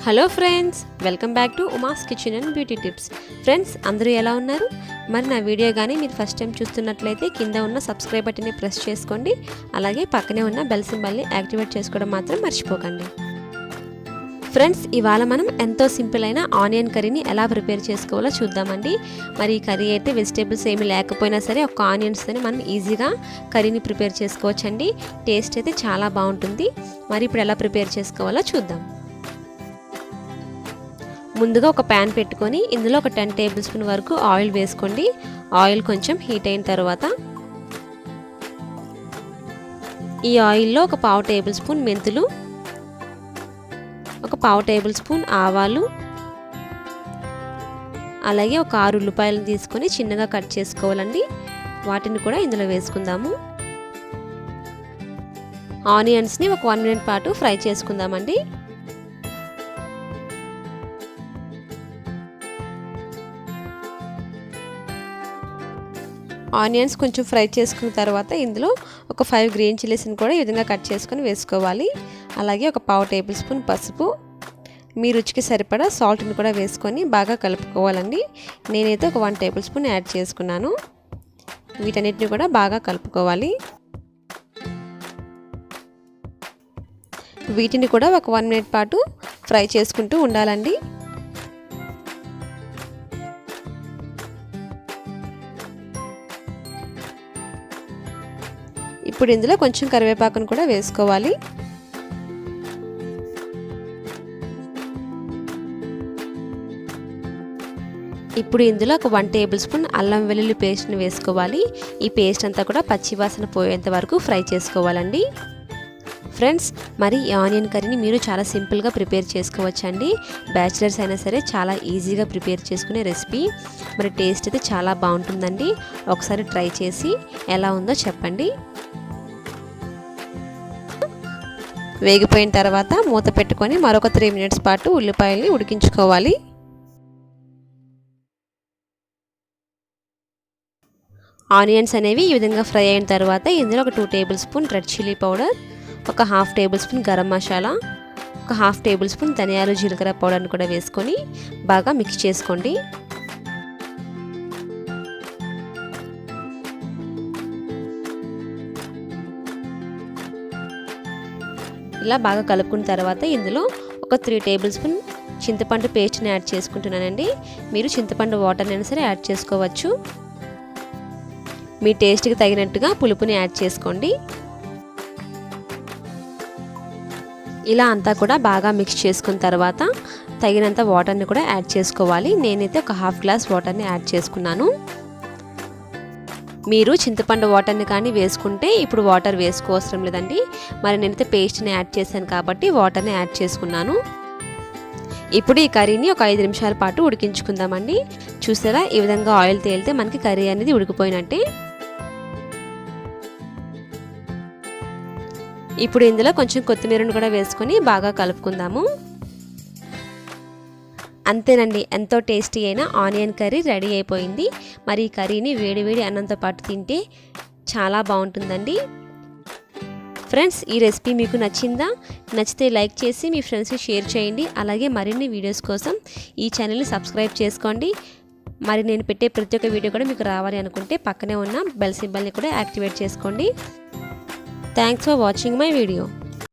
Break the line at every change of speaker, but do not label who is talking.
Hello friends, welcome back to Uma's kitchen and beauty tips. Friends, అందరూ ఎలా ఉన్నారు? మరి నా వీడియో కానీ మీరు ఫస్ట్ టైం చూస్తున్నట్లయితే కింద ఉన్న సబ్స్క్రైబ్ బటన్ని ప్రెస్ చేసుకోండి. అలాగే పక్కనే ఉన్న బెల్ సింబల్ని యాక్టివేట్ చేసుకోవడం మాత్రం మర్చిపోకండి. ఫ్రెండ్స్, ఇవాళ మనం ఎంతో సింపుల్ అయిన ఆనియన్ కర్రీని ఎలా ప్రిపేర్ చేసుకోవాలో చూద్దామండి. మరి ఈ కర్రీ అయితే వెజిటేబుల్స్ ఏమీ లేకపోయినా సరే ఒక ఆనియన్స్తోనే మనం ఈజీగా కర్రీని ప్రిపేర్ చేసుకోవచ్చండి. టేస్ట్ అయితే చాలా బాగుంటుంది. మరి ఇప్పుడు ఎలా ప్రిపేర్ చేసుకోవాలో చూద్దాం. ముందుగా ఒక ప్యాన్ పెట్టుకొని ఇందులో ఒక 10 టేబుల్ స్పూన్ వరకు ఆయిల్ వేసుకోండి. ఆయిల్ కొంచెం హీట్ అయిన తర్వాత ఈ ఆయిల్లో ఒక 1/2 టేబుల్ స్పూన్ మెంతులు, ఒక 1/2 టేబుల్ స్పూన్ ఆవాలు, అలాగే ఒక 6 ఉల్లిపాయలను తీసుకొని చిన్నగా కట్ చేసుకోవాలండి. వాటిని కూడా ఇందులో వేసుకుందాము. ఆనియన్స్ని ఒక 1 మినిట్ పాటు ఫ్రై చేసుకుందామండి. ఆనియన్స్ కొంచెం ఫ్రై చేసుకున్న తర్వాత ఇందులో ఒక 5 గ్రీన్ చిల్లీస్ని కూడా ఈ విధంగా కట్ చేసుకొని వేసుకోవాలి. అలాగే ఒక 1/2 టేబుల్ స్పూన్ పసుపు, మీ రుచికి సరిపడా సాల్ట్ని కూడా వేసుకొని బాగా కలుపుకోవాలండి. నేనైతే ఒక 1 టేబుల్ స్పూన్ యాడ్ చేసుకున్నాను. వీటన్నిటిని కూడా బాగా కలుపుకోవాలి. వీటిని కూడా ఒక 1 మినిట్ పాటు ఫ్రై చేసుకుంటూ ఉండాలండి. ఇప్పుడు ఇందులో కొంచెం కరివేపాకును కూడా వేసుకోవాలి. ఇప్పుడు ఇందులో ఒక 1 టేబుల్ స్పూన్ అల్లం వెల్లుల్లి పేస్ట్ని వేసుకోవాలి. ఈ పేస్ట్ అంతా కూడా పచ్చివాసన పోయేంత వరకు ఫ్రై చేసుకోవాలండి. ఫ్రెండ్స్, మరి ఈ ఆనియన్ కర్రీని మీరు చాలా సింపుల్గా ప్రిపేర్ చేసుకోవచ్చండి. బ్యాచిలర్స్ అయినా సరే చాలా ఈజీగా ప్రిపేర్ చేసుకునే రెసిపీ. మరి టేస్ట్ అయితే చాలా బాగుంటుందండి. ఒకసారి ట్రై చేసి ఎలా ఉందో చెప్పండి. వేగిపోయిన తర్వాత మూత పెట్టుకొని మరొక 3 మినిట్స్ పాటు ఉల్లిపాయల్ని ఉడికించుకోవాలి. ఆనియన్స్ అనేవి ఈ విధంగా ఫ్రై అయిన తర్వాత ఇందులో ఒక 2 table spoon red chilli powder, ఒక 1/2 టేబుల్ స్పూన్ గరం మసాలా, ఒక 1/2 టేబుల్ స్పూన్ ధనియాలు జీలకర్ర పౌడర్ని కూడా వేసుకొని బాగా మిక్స్ చేసుకోండి. ఇలా బాగా కలుపుకున్న తర్వాత ఇందులో ఒక 3 టేబుల్ స్పూన్ చింతపండు పేస్ట్ని యాడ్ చేసుకుంటున్నానండి. మీరు చింతపండు వాటర్ని అయినా సరే యాడ్ చేసుకోవచ్చు. మీ టేస్ట్కి తగినట్టుగా పులుపుని యాడ్ చేసుకోండి. ఇలా అంతా కూడా బాగా మిక్స్ చేసుకున్న తర్వాత తగినంత వాటర్ని కూడా యాడ్ చేసుకోవాలి. నేనైతే ఒక 1/2 గ్లాస్ వాటర్ని యాడ్ చేసుకున్నాను. మీరు చింతపండు వాటర్ని కానీ వేసుకుంటే ఇప్పుడు వాటర్ వేసుకోవసరం లేదండి. మరి నేనైతే పేస్ట్ని యాడ్ చేశాను కాబట్టి వాటర్ని యాడ్ చేసుకున్నాను. ఇప్పుడు ఈ కర్రీని ఒక 5 నిమిషాల పాటు ఉడికించుకుందామండి. చూసారా, ఈ విధంగా ఆయిల్ తేలితే మనకి కర్రీ అనేది ఉడికిపోయినట్టే. ఇప్పుడు ఇందులో కొంచెం కొత్తిమీరను కూడా వేసుకొని బాగా కలుపుకుందాము. అంతేనండి, ఎంతో టేస్టీ అయిన ఆనియన్ కర్రీ రెడీ అయిపోయింది. మరి ఈ కర్రీని వేడివేడి అన్నంతో పాటు తింటే చాలా బాగుంటుందండి. ఫ్రెండ్స్, ఈ రెసిపీ మీకు నచ్చిందా? నచ్చితే లైక్ చేసి మీ ఫ్రెండ్స్కి షేర్ చేయండి. అలాగే మరిన్ని వీడియోస్ కోసం ఈ ఛానల్ని సబ్స్క్రైబ్ చేసుకోండి. మరి నేను పెట్టే ప్రతి ఒక్క వీడియో కూడా మీకు రావాలి అనుకుంటే పక్కనే ఉన్న బెల్ సింబల్ని కూడా యాక్టివేట్ చేసుకోండి. Thanks for watching my video.